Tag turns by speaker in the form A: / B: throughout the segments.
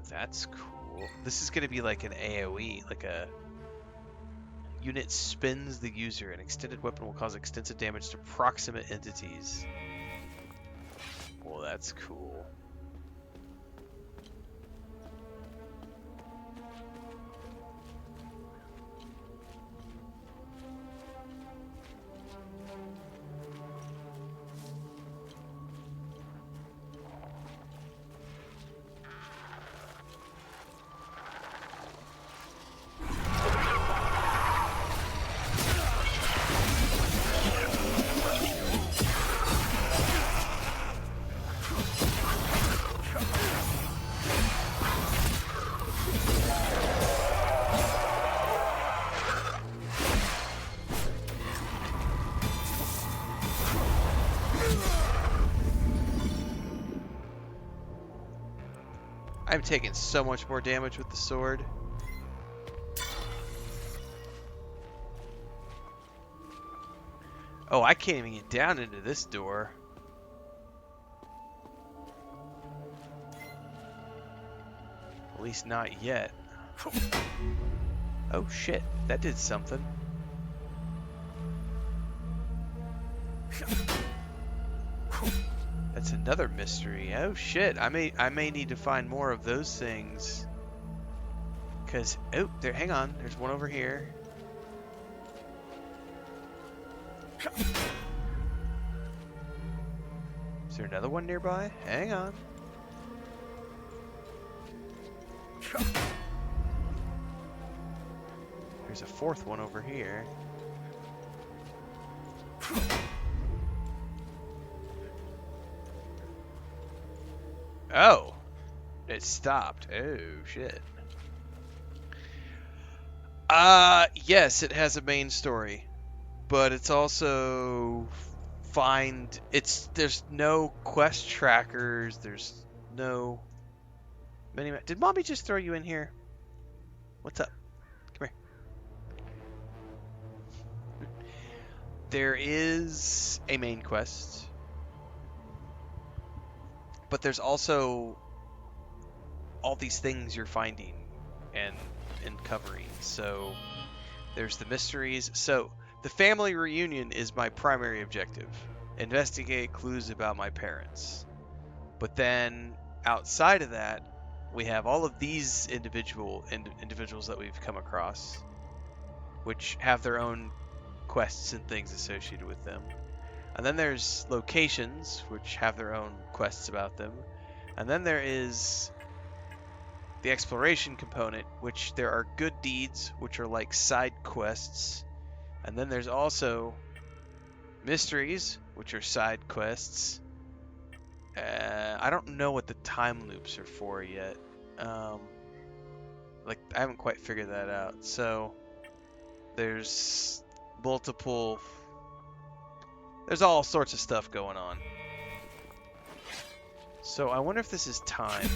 A: That's cool. This is going to be like an AoE, like a unit spins the user. An extended weapon will cause extensive damage to proximate entities. Well, that's cool. I'm taking so much more damage with the sword. Oh, I can't even get down into this door. At least not yet. Oh shit, that did something. That's another mystery. Oh shit, I may need to find more of those things. Cause oh, there. Hang on, there's one over here. Is there another one nearby? Hang on. There's a fourth one over here. Oh, it stopped. Oh shit. Yes, it has a main story, but it's also there's no quest trackers, there's no Did mommy just throw you in here? What's up? Come here. There is a main quest, but there's also all these things you're finding and covering. So there's the mysteries. So the family reunion is my primary objective. Investigate clues about my parents. But then outside of that, we have all of these individuals that we've come across, which have their own quests and things associated with them. And then there's locations, which have their own quests about them. And then there is the exploration component, which there are good deeds, which are like side quests. And then there's also mysteries, which are side quests. I don't know what the time loops are for yet. Like, I haven't quite figured that out. So there's there's all sorts of stuff going on. So I wonder if this is timed.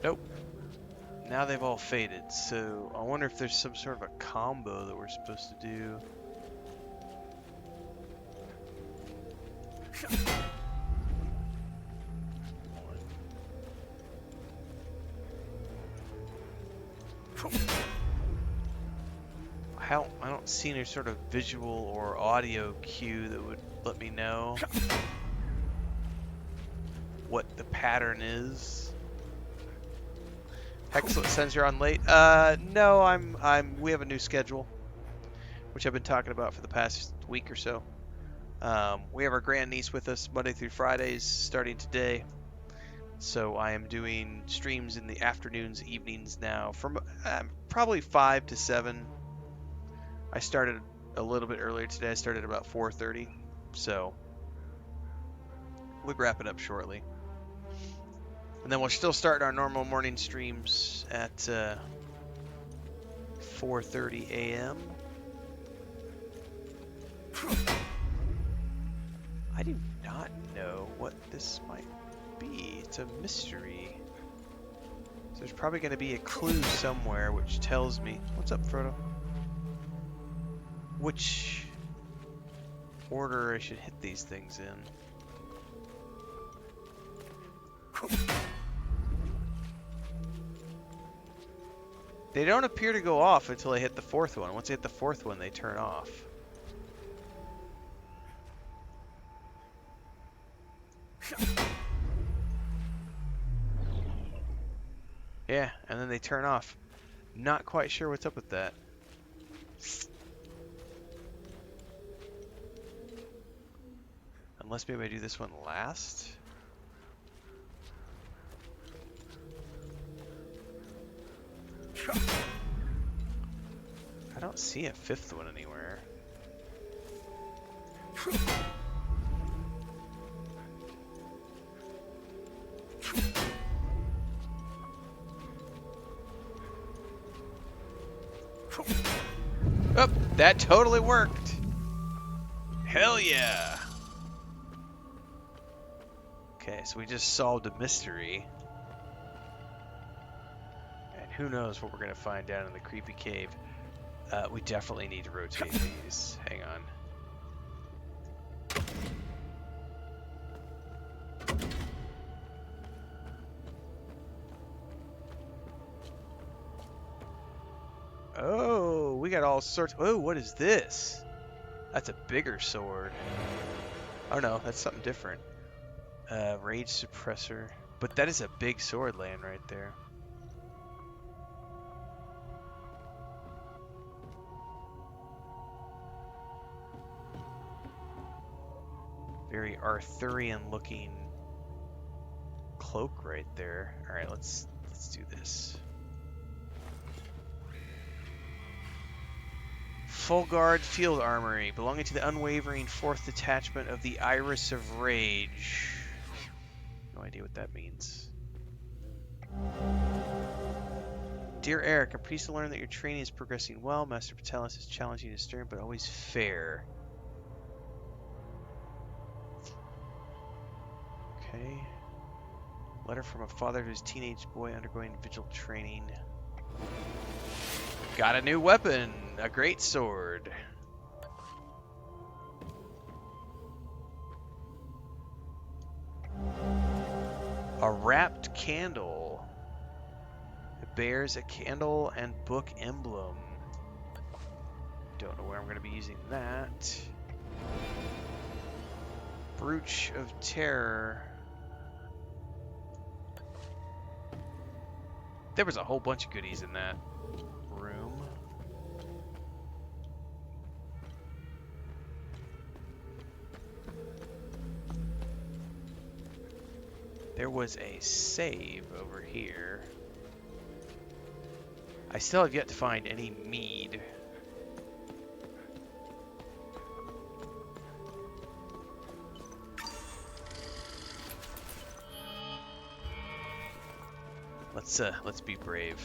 A: Nope. Now they've all faded, so I wonder if there's some sort of a combo that we're supposed to do. I don't see any sort of visual or audio cue that would let me know what the pattern is. Excellent. Says you're on late. No, we have a new schedule, which I've been talking about for the past week or so. We have our grandniece with us Monday through Fridays starting today. So I am doing streams in the afternoons, evenings now from probably 5 to 7. I started a little bit earlier today. I started about 4:30. So we'll wrap it up shortly. And then we'll still start our normal morning streams at 4:30 a.m. I do not know what this might be. It's a mystery. So there's probably going to be a clue somewhere which tells me... What's up, Frodo? Which order I should hit these things in. They don't appear to go off until I hit the fourth one. Once I hit the fourth one, they turn off. Yeah, and then they turn off. Not quite sure what's up with that. Unless maybe I do this one last. I don't see a fifth one anywhere. Oh, that totally worked. Hell yeah. Okay, so we just solved a mystery. And who knows what we're going to find down in the creepy cave. We definitely need to rotate these. Hang on. Oh, we got all sorts. Oh, what is this? That's a bigger sword. Oh no, that's something different. Rage suppressor. But that is a big sword laying right there. Very Arthurian looking cloak right there. Alright, let's do this. Full guard field armory, belonging to the unwavering 4th detachment of the Iris of Rage. No idea what that means. Dear Eric, I'm pleased to learn that your training is progressing well. Master Patelis is challenging and stern, but always fair. Okay. Letter from a father to his teenage boy undergoing vigil training. Got a new weapon! A great sword. A wrapped candle. It bears a candle and book emblem. Don't know where I'm going to be using that. Brooch of Terror. There was a whole bunch of goodies in that room. There was a save over here. I still have yet to find any mead. Let's be brave.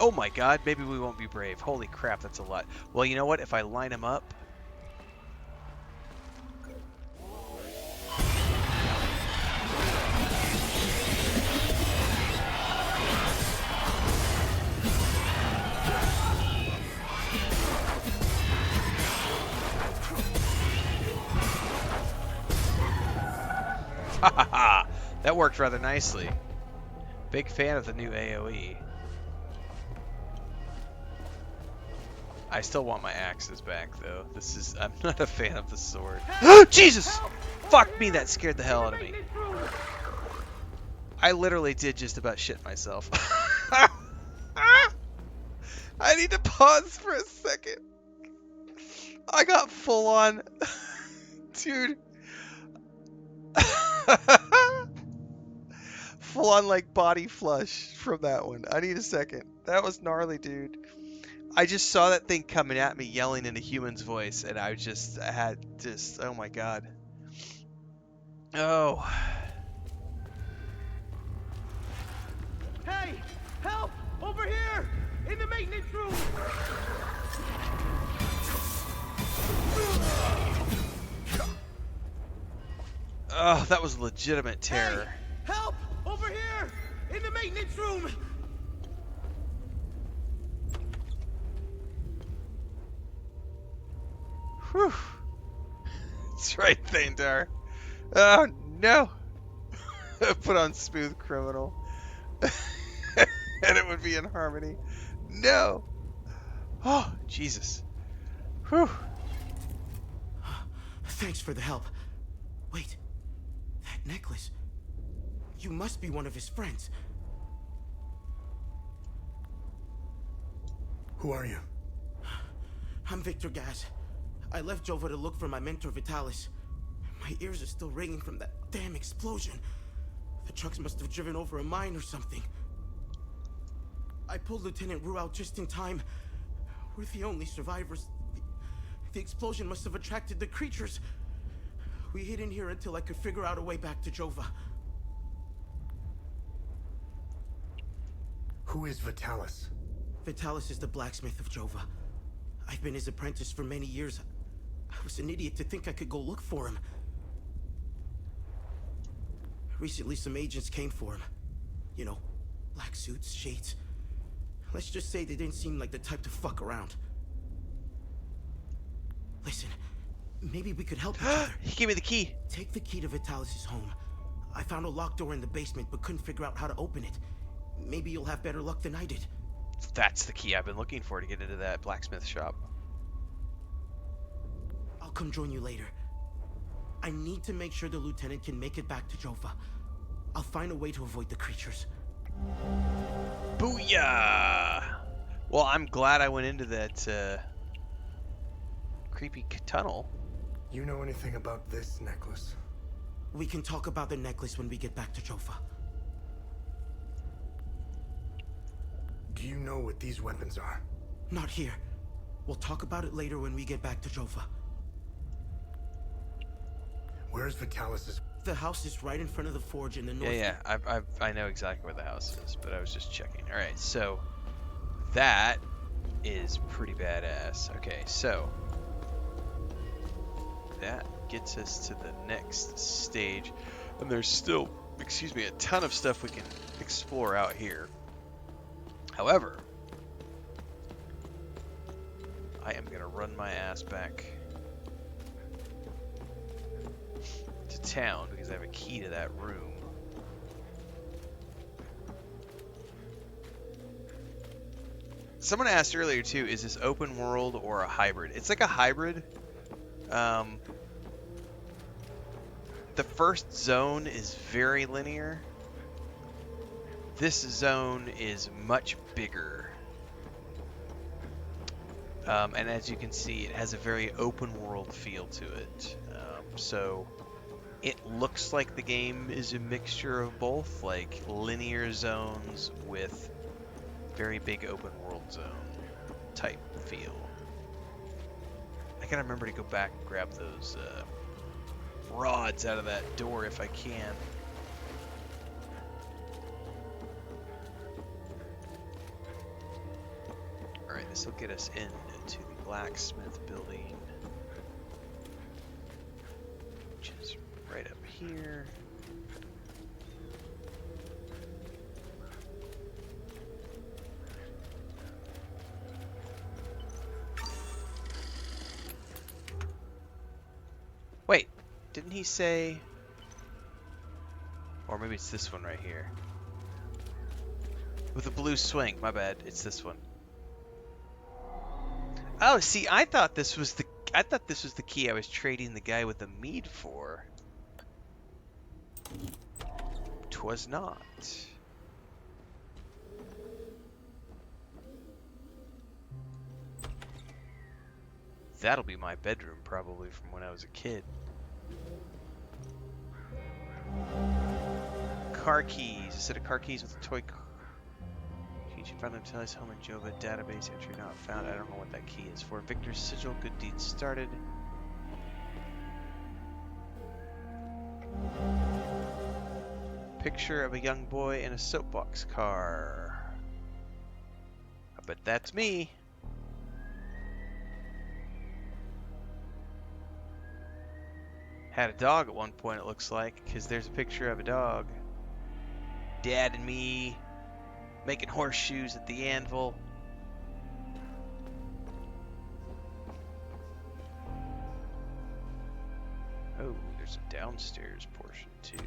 A: Oh my god, maybe we won't be brave. Holy crap, that's a lot. Well, you know what? If I line them up... Ha ha ha! That worked rather nicely. Big fan of the new AoE. I still want my axes back, though. I'm not a fan of the sword. Jesus! Fuck me, that scared the hell out of me. I literally did just about shit myself. I need to pause for a second. I got full on... Dude. Full on, like, body flush from that one. I need a second. That was gnarly, dude. I just saw that thing coming at me, yelling in a human's voice, and I had oh my god. Oh.
B: Hey! Help! Over here! In the maintenance room!
A: Oh, that was legitimate
B: Hey!
A: terror.
B: Help! Over here! In the maintenance room!
A: Whew. That's right, Thandar. Oh, no. Put on Smooth Criminal. And it would be in harmony. No. Oh, Jesus. Whew.
B: Thanks for the help. Wait. That necklace. You must be one of his friends.
C: Who are you?
B: I'm Victor Gaz. I left Jova to look for my mentor Vitalis. My ears are still ringing from that damn explosion. The trucks must have driven over a mine or something. I pulled Lieutenant Rue out just in time. We're the only survivors. The explosion must have attracted the creatures. We hid in here until I could figure out a way back to Jova.
C: Who is Vitalis?
B: Vitalis is the blacksmith of Jova. I've been his apprentice for many years. I was an idiot to think I could go look for him. Recently, some agents came for him. You know, black suits, shades. Let's just say they didn't seem like the type to fuck around. Listen, maybe we could help each other.
A: He gave me the key.
B: Take the key to Vitalis' home. I found a locked door in the basement, but couldn't figure out how to open it. Maybe you'll have better luck than I did.
A: That's the key I've been looking for to get into that blacksmith shop.
B: I'll come join you later. I need to make sure the lieutenant can make it back to Jova. I'll find a way to avoid the creatures.
A: Booyah! Well, I'm glad I went into that creepy tunnel.
C: You know anything about this necklace?
B: We can talk about the necklace when we get back to Jova.
C: Do you know what these weapons are?
B: Not here. We'll talk about it later when we get back to Jova.
C: Where's Vitalis's?
B: The house is right in front of the forge in the north.
A: Yeah, I know exactly where the house is, but I was just checking. All right, so that is pretty badass. Okay, so that gets us to the next stage, and there's still, excuse me, a ton of stuff we can explore out here. However, I am gonna run my ass back to town because I have a key to that room. Someone asked earlier too, is this open world or a hybrid? It's like a hybrid. The first zone is very linear. This zone is much bigger. And as you can see, it has a very open world feel to it. So it looks like the game is a mixture of both, like linear zones with very big open world zone type feel. I gotta remember to go back and grab those rods out of that door if I can. Alright, this will get us into the blacksmith building, which is right up here. Wait, didn't he say... Or maybe it's this one right here. With a blue swing, my bad, it's this one. Oh, see, I thought this was the key I was trading the guy with the mead for. 'Twas not. That'll be my bedroom probably from when I was a kid. Car keys. A set of car keys with a toy car. You should find them tell us home in Jova database entry not found. I don't know what that key is for. Victor's sigil. Good deed started. Picture of a young boy in a soapbox car. I bet that's me. Had a dog at one point, it looks like, because there's a picture of a dog. Dad and me making horseshoes at the anvil. Oh, there's a downstairs portion too.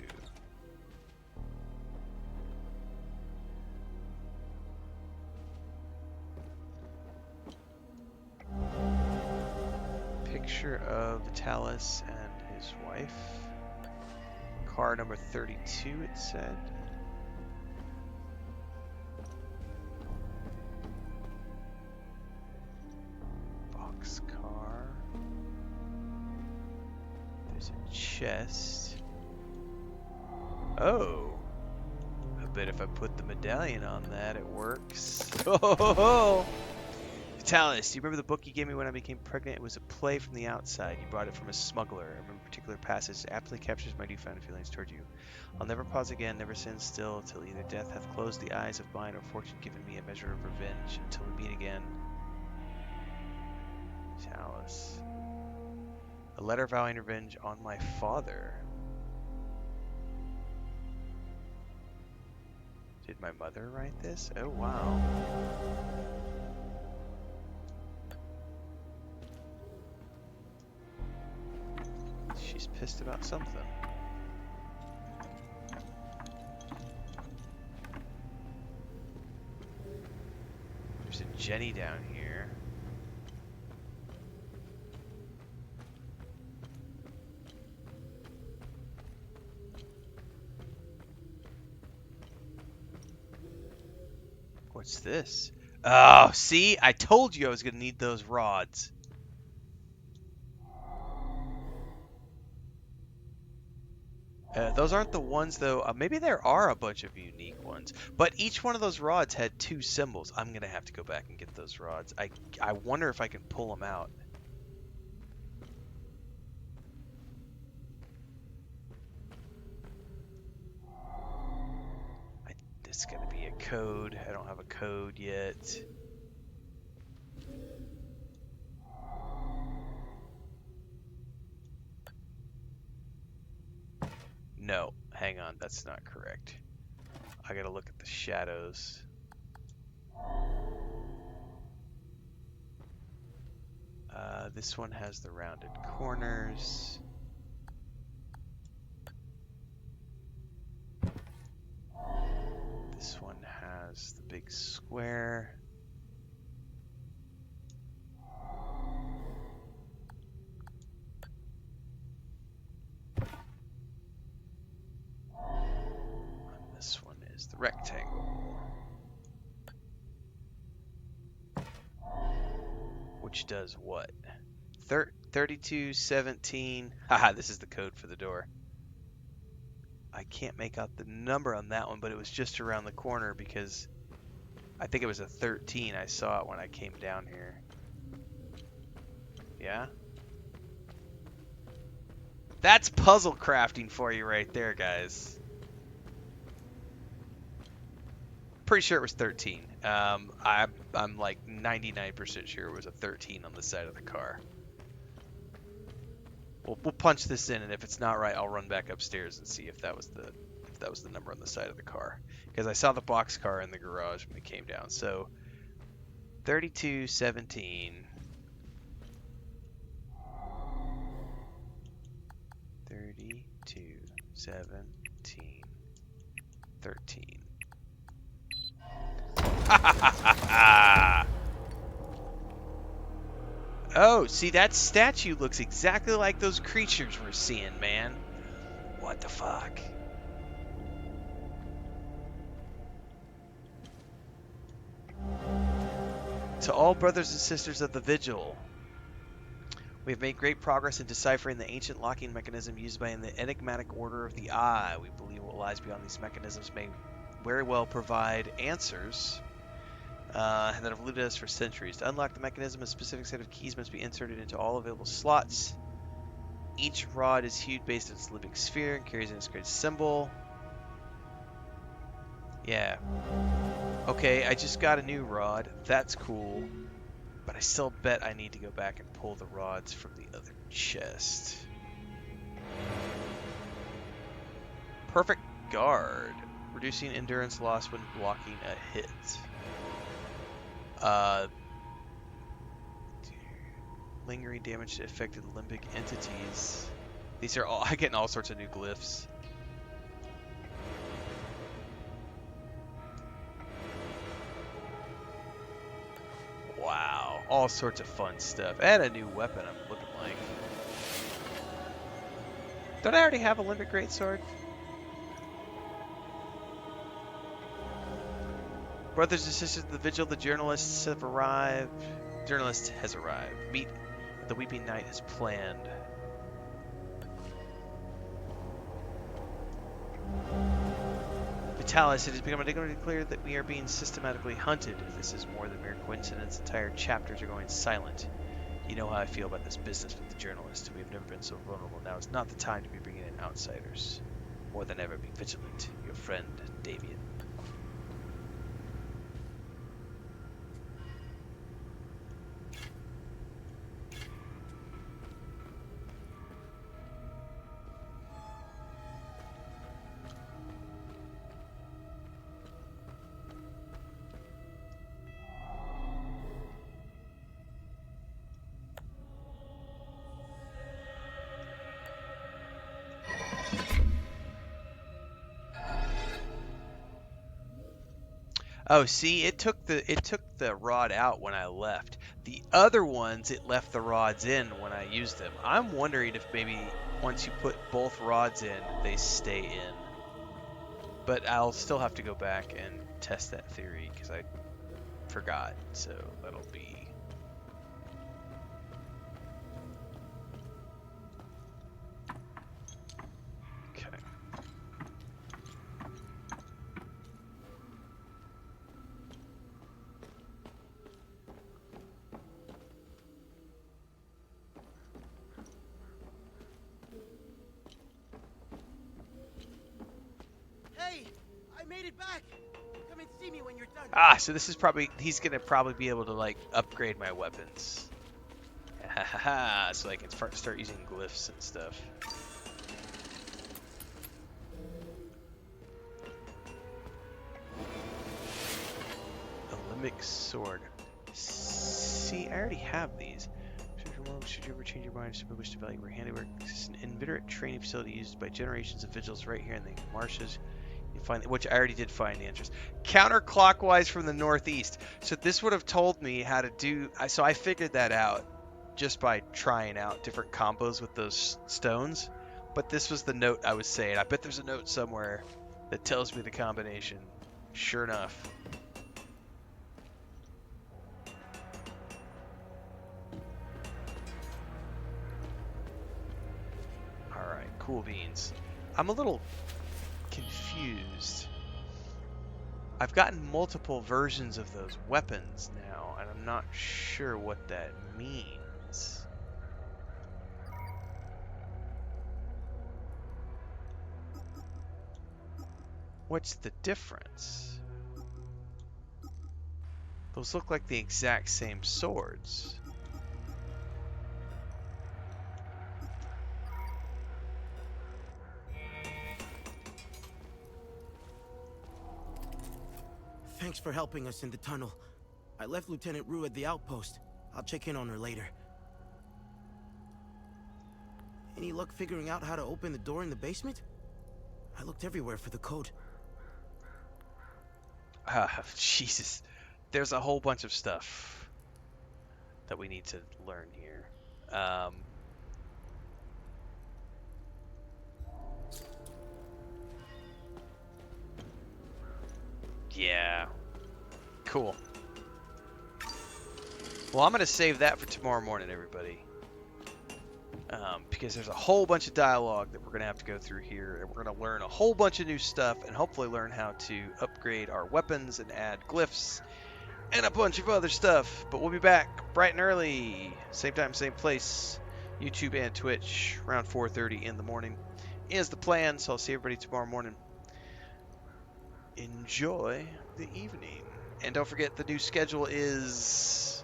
A: Picture of Vitalis and his wife. Car number 32, it said. Boxcar. There's a chest. Oh. I bet if I put the medallion on that, it works. Oh! Vitalis, do you remember the book you gave me when I became pregnant? It was a play from the outside. You brought it from a smuggler. I remember a particular passage that aptly captures my newfound feelings toward you. I'll never pause again, never stand still, till either death hath closed the eyes of mine or fortune given me a measure of revenge. Until we meet again. Vitalis. A letter vowing revenge on my father. Did my mother write this? Oh, wow. She's pissed about something. There's a Jenny down here. What's this? Oh, see? I told you I was going to need those rods. Those aren't the ones, though. Maybe there are a bunch of unique ones. But each one of those rods had 2 symbols. I'm going to have to go back and get those rods. I wonder if I can pull them out. It's going to be a code. I don't have a code yet. No, hang on, that's not correct. I gotta look at the shadows. This one has the rounded corners. This one has the big square. This one is the rectangle. Which does what? 3217. Haha, this is the code for the door. I can't make out the number on that one, but it was just around the corner because I think it was a 13. I saw it when I came down here. Yeah? That's puzzle crafting for you right there, guys. Pretty sure it was 13. I'm like 99% sure it was a 13 on the side of the car. We'll punch this in, and if it's not right, I'll run back upstairs and see if that was the number on the side of the car. Because I saw the box car in the garage when we came down. So 3217. 3217 13. Oh, see, that statue looks exactly like those creatures we're seeing, man. What the fuck? To all brothers and sisters of the Vigil, we have made great progress in deciphering the ancient locking mechanism used by the enigmatic Order of the Eye. We believe what lies beyond these mechanisms may very well provide answers that have eluded us for centuries. To unlock the mechanism, a specific set of keys must be inserted into all available slots. Each rod is hued based on its living sphere and carries an inscribed symbol. Yeah. Okay, I just got a new rod. That's cool. But I still bet I need to go back and pull the rods from the other chest. Perfect guard. Reducing endurance loss when blocking a hit. Lingering damage to affected limbic entities. These are all, I'm getting all sorts of new glyphs. Wow, all sorts of fun stuff. And a new weapon I'm looking like. Don't I already have a limbic greatsword? Brothers and sisters of the vigil, the journalists have arrived. Journalist has arrived. Meet the Weeping Knight as planned. Vitalis, it has become abundantly clear that we are being systematically hunted. This is more than mere coincidence. Entire chapters are going silent. You know how I feel about this business with the journalists. We have never been so vulnerable. Now is not the time to be bringing in outsiders. More than ever, be vigilant. Your friend, Davian. Oh, see, it took the rod out when I left. The other ones, it left the rods in when I used them. I'm wondering if maybe once you put both rods in, they stay in. But I'll still have to go back and test that theory because I forgot. So that'll be... Okay.
B: Hey, I made it back. Come and see me when you're done.
A: Ah, so this is probably... He's going to probably be able to, like, upgrade my weapons. Ha ha ha, so I can start using glyphs and stuff. A limbic sword. See, I already have these. Should you ever change your mind, simply wish to value your handiwork. This is an inveterate training facility used by generations of vigils right here in the marshes. You find, which I already did find the entrance. Counterclockwise from the northeast. So this would have told me how to do. So I figured that out just by trying out different combos with those stones. But this was the note I was saying. I bet there's a note somewhere that tells me the combination. Sure enough. Alright, cool beans. I'm a little confused. I've gotten multiple versions of those weapons now, and I'm not sure what that means. What's the difference? Those look like the exact same swords.
B: Thanks for helping us in the tunnel. I left Lieutenant Rue at the outpost. I'll check in on her later. Any luck figuring out how to open the door in the basement? I looked everywhere for the code.
A: Jesus. There's a whole bunch of stuff that we need to learn here. Yeah. Cool. Well, I'm going to save that for tomorrow morning, everybody. Because there's a whole bunch of dialogue that we're going to have to go through here. And we're going to learn a whole bunch of new stuff and hopefully learn how to upgrade our weapons and add glyphs and a bunch of other stuff. But we'll be back bright and early. Same time, same place. YouTube and Twitch around 4:30 in the morning is the plan. So I'll see everybody tomorrow morning. Enjoy the evening. And don't forget, the new schedule is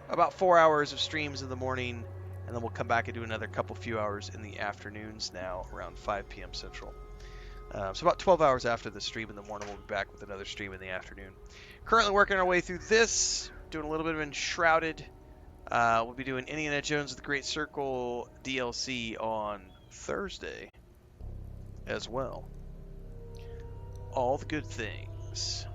A: about 4 hours of streams in the morning and then we'll come back and do another few hours in the afternoons now, around 5 p.m. Central. So about 12 hours after the stream in the morning, we'll be back with another stream in the afternoon. Currently working our way through this, doing a little bit of Enshrouded. We'll be doing Indiana Jones of the Great Circle DLC on Thursday as well. All the good things.